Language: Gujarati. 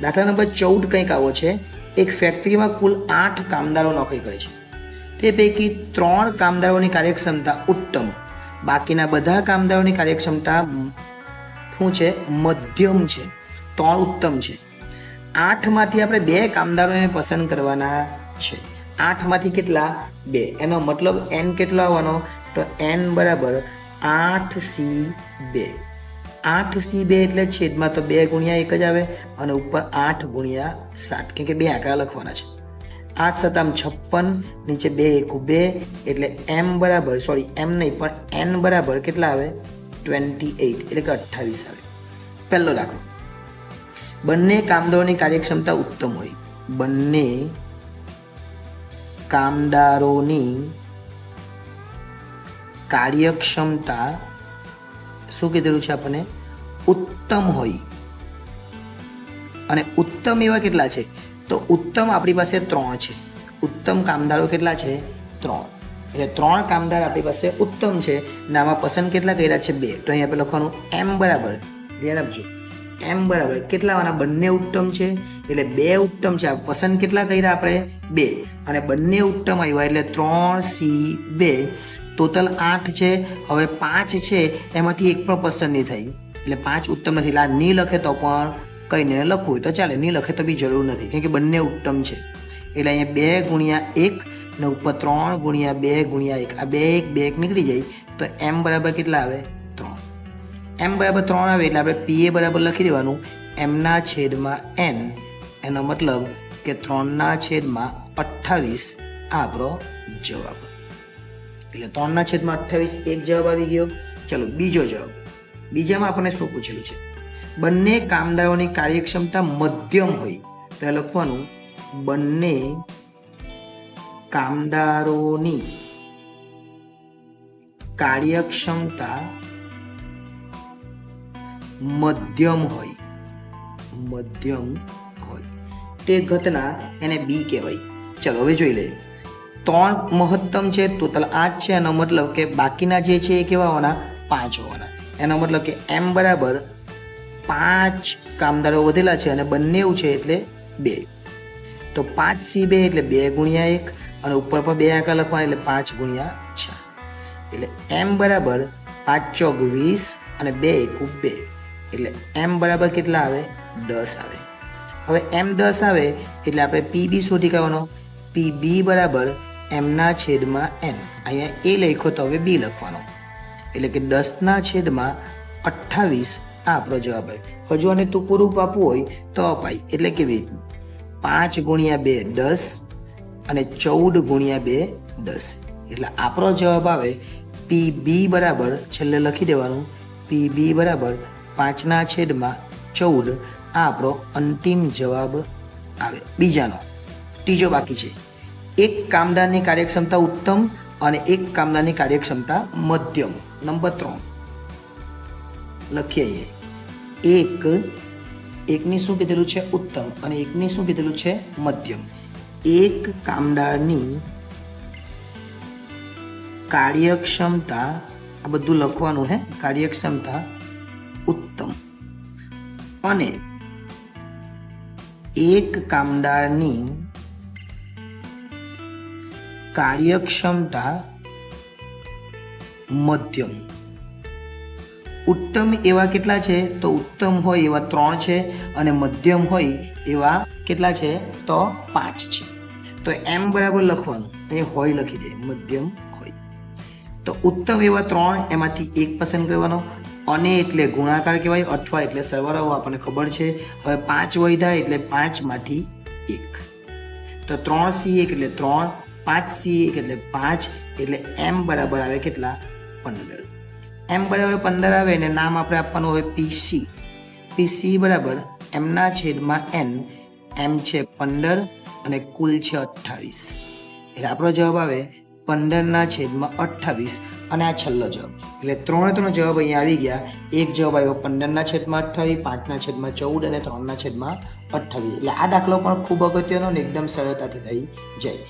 દાખલા નંબર 14 કંઈક આવો છે. એક ફેક્ટરીમાં કુલ 8 કામદારો નોકરી કરે છે. તે પૈકી 3 કામદારોની કાર્યક્ષમતા ઉત્તમ, બાકીના બધા કામદારોની કાર્યક્ષમતા શું છે? મધ્યમ છે. 3 ઉત્તમ છે. 8માંથી આપણે 2 કામદારોને પસંદ કરવાના છે. 8માંથી કેટલા? 2. એનો મતલબ n કેટલો આવવાનો? તો n બરાબર 8c2. 8c2 એટલે છેદમાં તો 2 ગુણ્યા 1 જ આવે અને ઉપર 8 ગુણ્યા 7, કેમ કે 2 આંકડા લખવાના છે. 8 સતામ 56, નીચે 2 એકુ 2 એટલે m બરાબર m નહીં પણ n બરાબર કેટલા આવે? 28 એટલે કે 28 આવે. પહેલો દાખલો, બંને કામદારોની કાર્યક્ષમતા ઉત્તમ હોય. બંને કામદારોની કાર્યક્ષમતા શું કીધેલું છે આપણને? ઉત્તમ હોય. અને ઉત્તમ એવા કેટલા છે? તો ઉત્તમ આપણી પાસે 3 છે. ઉત્તમ કામદારો કેટલા છે? 3. એટલે 3 કામદાર આપણી પાસે ઉત્તમ છે ને આમાં પસંદ કેટલા કર્યા છે? 2. તો અહીંયા આપણે લખવાનું m બરાબર, ધ્યાન આપજો, m બરાબર કેટલા આવવાના? બંને ઉત્તમ છે એટલે 2 ઉત્તમ છે. પસંદ કેટલા કર્યા આપણે? 2. અને બંને ઉત્તમ આવ્યા એટલે 3c2. ટોટલ 8 છે. હવે 5 છે એમાંથી એક પણ પસંદ નહીં થઈ એટલે 5 ઉત્તમ નથી. એટલે આ નહીં લખે તો પણ કંઈ નહીં, લખવું હોય તો ચાલે, નહીં લખે તો બી જરૂર નથી, કેમ કે બંને ઉત્તમ છે. એટલે અહીંયા 2 ગુણ્યા 1 ને ઉપર 3 ગુણ્યા 2 ગુણ્યા 1, આ 2 1 નીકળી જાય તો m બરાબર કેટલા આવે? 3. m બરાબર 3 આવે એટલે આપણે pa બરાબર લખી દેવાનું m ના છેદમાં n. એનો મતલબ કે 3 ના છેદમાં 28 આ આપણો જવાબ. એટલે 3 ના છેદમાં 28 એક જવાબ આવી ગયો. ચલો બીજો જવાબ. બીજામાં આપણને શું પૂછેલું છે? બંને કામદારોની કાર્યક્ષમતા મધ્યમ હોય. તો લખવાનું બંને કામદારોની કાર્યક્ષમતા મધ્યમ હોય. મધ્યમ હોય તે ઘટના એને બી કહેવાય. ચલો હવે જોઈ લઈએ. 3 મહત્તમ છે, ટોટલ 8 છે. એનો મતલબ કે બાકીના જે છે એ કેવા હોવાના? 5 હોવાના. એનો મતલબ કે m બરાબર 5 કામદારો વધેલા છે અને બંને એવું છે એટલે 2. તો 5c2 એટલે 2 ગુણ્યા 1 અને ઉપર પર 2 આંકડા લખવાના એટલે 5 ગુણ્યા 6. એટલે m બરાબર 5 ચોક 20 અને 2 એકુ 2 એટલે m બરાબર કેટલા આવે? 10 આવે. હવે m 10 આવે એટલે આપણે pb શોધી કાઢવાનો. pb બરાબર m ના છેદમાં n. અહીંયા a લખ્યો તો હવે b લખવાનો એટલે કે 10 ના છેદમાં 28 આ આપણો જવાબ આવે. હજુ આને તું પૂરું આપવું હોય તો અપાય. એટલે કેવી રીતનું? 5 ગુણ્યા 2 10 અને 14 ગુણ્યા 2 10 એટલે આપણો જવાબ આવે pb બરાબર છેલ્લે લખી દેવાનું pb બરાબર 5 ના છેદમાં 14. આ આપણો અંતિમ જવાબ આવે. બીજાનો ત્રીજો બાકી છે. એક કામદારની કાર્યક્ષમતા ઉત્તમ અને એક કામદારની કાર્યક્ષમતા મધ્યમ. નંબર 3 લખીએ. એકની શું કીધેલું છે? ઉત્તમ અને એકની શું કીધેલું છે? મધ્યમ. એક કામદારની કાર્યક્ષમતા, આ બધું લખવાનું હે, કાર્યક્ષમતા ઉત્તમ અને એક કામદારની કાર્યક્ષમતા મધ્યમ. ઉત્તમ એવા કેટલા છે? તો ઉત્તમ હોય એવા 3 છે અને મધ્યમ હોય એવા કેટલા છે? તો 5 છે. તો m બરાબર લખવાનું, અહીંયા હોય લખી દે, મધ્યમ હોય. તો ઉત્તમ એવા 3 એમાંથી એક પસંદ કરવાનો. અને એટલે ગુણાકાર કહેવાય, અથવા એટલે સરવાળો આપણને ખબર છે. હવે 5 વધ્યા એટલે 5માંથી 1. તો 3c1 એટલે 3, 5c1 એટલે 5 એટલે m બરાબર આવે કેટલા? 15. m બરાબર 15 આવે અને નામ આપણે આપવાનું હોય pc. pc બરાબર m ના છેદમાં n. m છે 15 અને કુલ છે 28 એટલે આપણો જવાબ આવે 15 ના છેદમાં 28 અને આ છેલ્લો જવાબ. એટલે 3 જવાબ અહીંયા આવી ગયા. એક જવાબ આવ્યો 15 ના છેદમાં 28, 5 ના છેદમાં 14 અને 3 ના છેદમાં 28. એટલે આ દાખલો પણ ખૂબ અગત્યનો અને એકદમ સરળતાથી થઈ જાય.